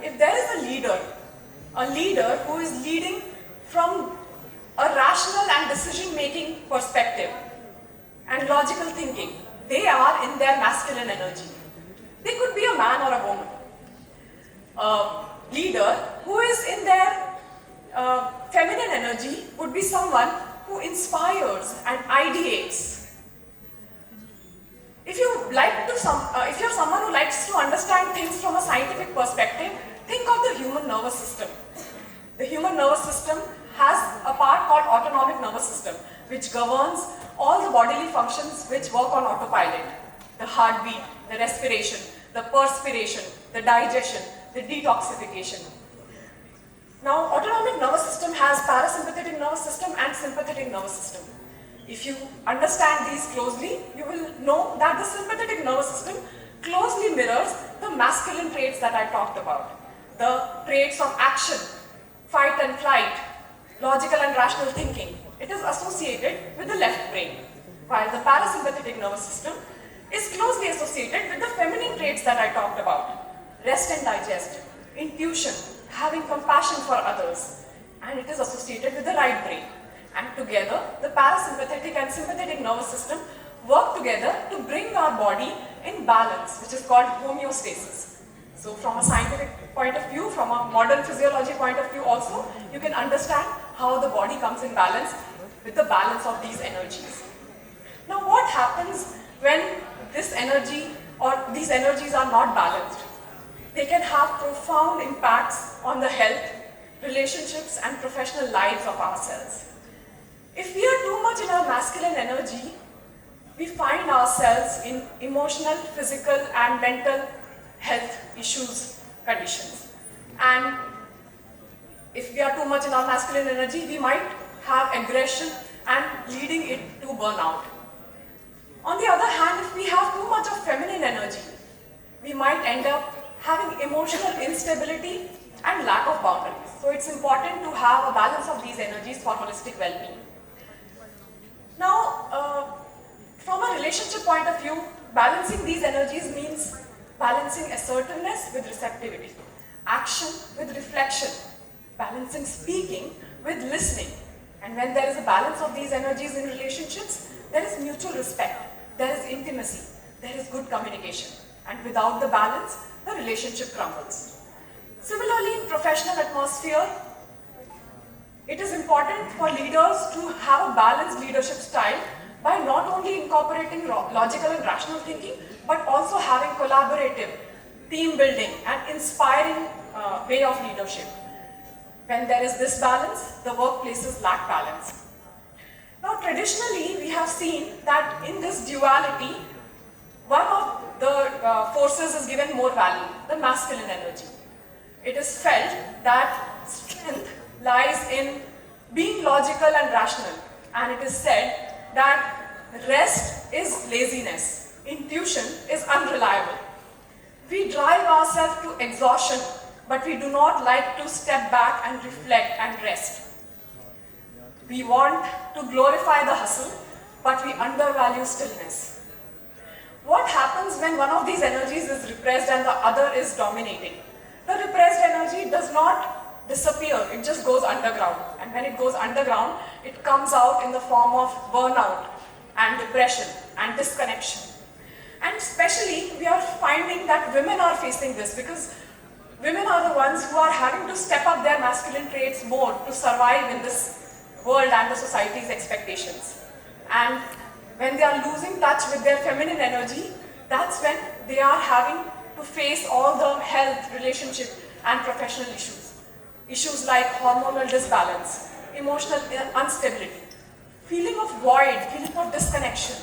if there is a leader who is leading from a rational and decision-making perspective and logical thinking, they are in their masculine energy. They could be a man or a woman. A leader who is in their feminine energy would be someone who inspires and ideates. If you're someone who likes to understand things from a scientific perspective, think of the human nervous system. The human nervous system has a part called autonomic nervous system, which governs all the bodily functions which work on autopilot. The heartbeat, the respiration, the perspiration, the digestion, the detoxification. Now, autonomic nervous system has parasympathetic nervous system and sympathetic nervous system. If you understand these closely, you will know that the sympathetic nervous system closely mirrors the masculine traits that I talked about. The traits of action, fight and flight, logical and rational thinking. It is associated with the left brain, while the parasympathetic nervous system is closely associated with the feminine traits that I talked about. Rest and digest, intuition, having compassion for others, and it is associated with the right brain. And together, the parasympathetic and sympathetic nervous system work together to bring our body in balance, which is called homeostasis. So from a scientific point of view, from a modern physiology point of view also, you can understand how the body comes in balance with the balance of these energies. Now what happens when this energy or these energies are not balanced? They can have profound impacts on the health, relationships and professional lives of ourselves. If we are too much in our masculine energy, we find ourselves in emotional, physical and mental health issues, conditions. And if we are too much in our masculine energy, we might have aggression and leading it to burnout. On the other hand, if we have too much of feminine energy, we might end up having emotional instability and lack of boundaries. So it's important to have a balance of these energies for holistic well-being. Now, from a relationship point of view, balancing these energies means balancing assertiveness with receptivity, action with reflection, balancing speaking with listening. And when there is a balance of these energies in relationships, there is mutual respect, there is intimacy, there is good communication. And without the balance, the relationship crumbles. Similarly, in professional atmosphere, it is important for leaders to have a balanced leadership style by not only incorporating logical and rational thinking, but also having collaborative, team building and inspiring way of leadership. When there is this balance, the workplaces lack balance. Now traditionally, we have seen that in this duality, one of the forces is given more value, the masculine energy. It is felt that strength lies in being logical and rational, and it is said that rest is laziness, intuition is unreliable. We drive ourselves to exhaustion, but we do not like to step back and reflect and rest. We want to glorify the hustle, but we undervalue stillness. What happens when one of these energies is repressed and the other is dominating? The repressed energy does not disappear, it just goes underground. And when it goes underground, it comes out in the form of burnout and depression and disconnection. And especially, we are finding that women are facing this because women are the ones who are having to step up their masculine traits more to survive in this world and the society's expectations. And when they are losing touch with their feminine energy, that's when they are having to face all the health, relationship and professional issues. Issues like hormonal disbalance, emotional instability, feeling of void, feeling of disconnection,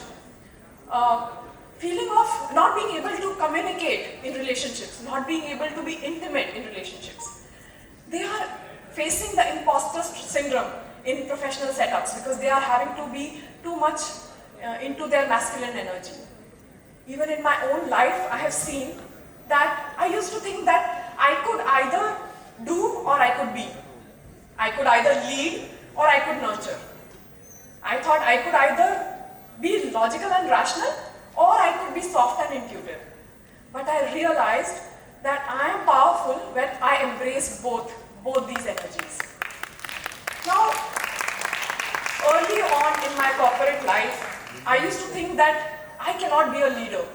feeling of not being able to communicate in relationships, not being able to be intimate in relationships. They are facing the imposter syndrome in professional setups because they are having to be too much into their masculine energy. Even in my own life, I have seen that I used to think that I could either do or I could be. I could either lead or I could nurture. I thought I could either be logical and rational or I could be soft and intuitive. But I realized that I am powerful when I embrace both these energies. Now, early on in my corporate life, I used to think that I cannot be a leader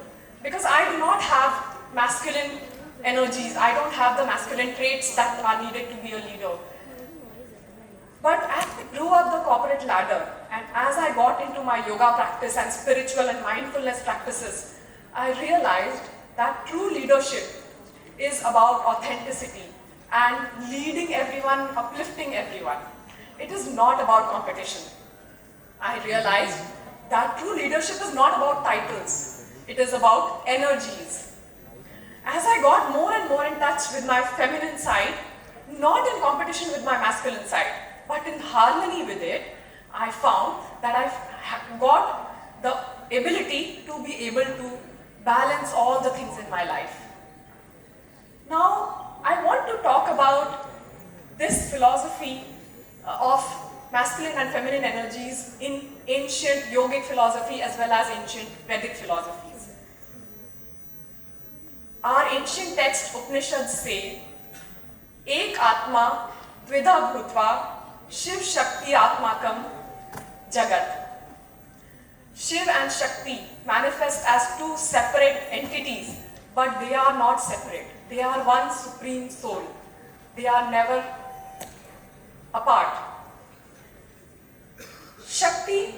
because I do not have masculine energies. I don't have the masculine traits that are needed to be a leader. But as I grew up the corporate ladder and as I got into my yoga practice and spiritual and mindfulness practices, I realized that true leadership is about authenticity and leading everyone, uplifting everyone. It is not about competition. I realized that true leadership is not about titles. It is about energies. As I got more and more in touch with my feminine side, not in competition with my masculine side, but in harmony with it, I found that I've got the ability to be able to balance all the things in my life. Now, I want to talk about this philosophy of masculine and feminine energies in ancient yogic philosophy as well as ancient Vedic philosophies. Our ancient text Upanishads say, Ek Atma Dvida Bhutva Shiv Shakti Atmakam Jagat. Shiv and Shakti manifest as two separate entities, but they are not separate. They are one supreme soul. They are never apart. Shakti,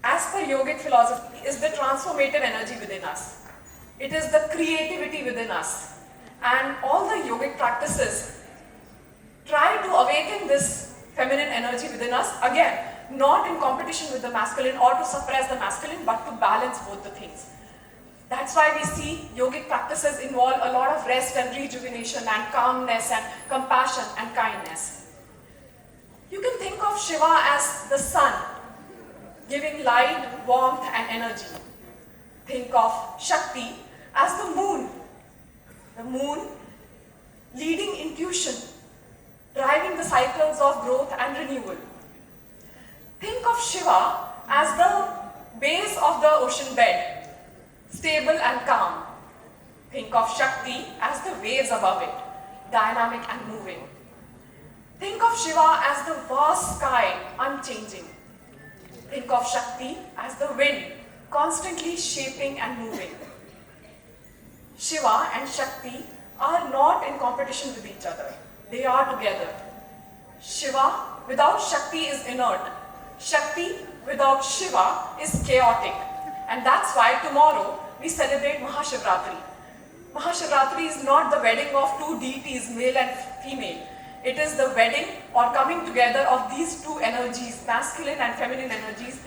as per yogic philosophy, is the transformative energy within us. It is the creativity within us. And all the yogic practices try to awaken this feminine energy within us, again, not in competition with the masculine or to suppress the masculine, but to balance both the things. That's why we see yogic practices involve a lot of rest and rejuvenation and calmness and compassion and kindness. You can think of Shiva as the sun, giving light, warmth and energy. Think of Shakti as the moon leading intuition, driving the cycles of growth and renewal. Think of Shiva as the base of the ocean bed, stable and calm. Think of Shakti as the waves above it, dynamic and moving. Think of Shiva as the vast sky, unchanging. Think of Shakti as the wind, constantly shaping and moving. Shiva and Shakti are not in competition with each other. They are together. Shiva without Shakti is inert. Shakti without Shiva is chaotic. And that's why tomorrow we celebrate Mahashivratri. Mahashivratri is not the wedding of two deities, male and female. It is the wedding or coming together of these two energies, masculine and feminine energies,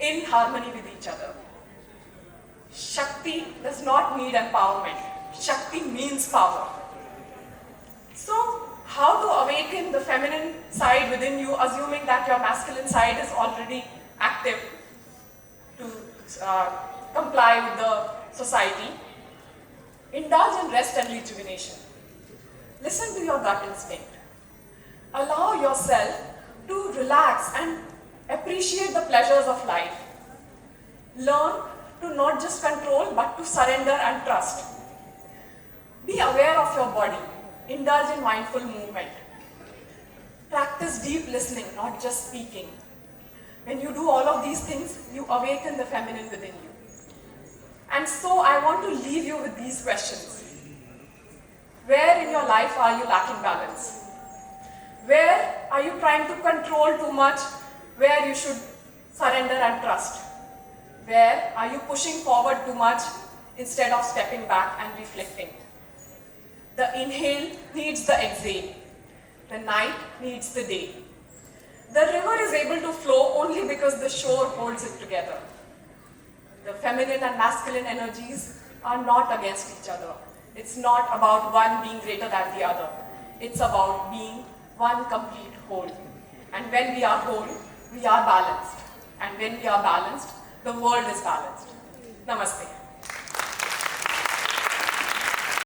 in harmony with each other. Shakti does not need empowerment. Shakti means power. So, how to awaken the feminine side within you, assuming that your masculine side is already active to comply with the society? Indulge in rest and rejuvenation. Listen to your gut instinct. Allow yourself to relax and appreciate the pleasures of life. Learn to not just control but to surrender and trust. Be aware of your body. Indulge in mindful movement. Practice deep listening, not just speaking. When you do all of these things, you awaken the feminine within you. And so I want to leave you with these questions. Where in your life are you lacking balance? Where are you trying to control too much, where you should surrender and trust? Where are you pushing forward too much instead of stepping back and reflecting? The inhale needs the exhale. The night needs the day. The river is able to flow only because the shore holds it together. The feminine and masculine energies are not against each other. It's not about one being greater than the other. It's about being one complete whole. And when we are whole, we are balanced. And when we are balanced, the world is balanced. Namaste.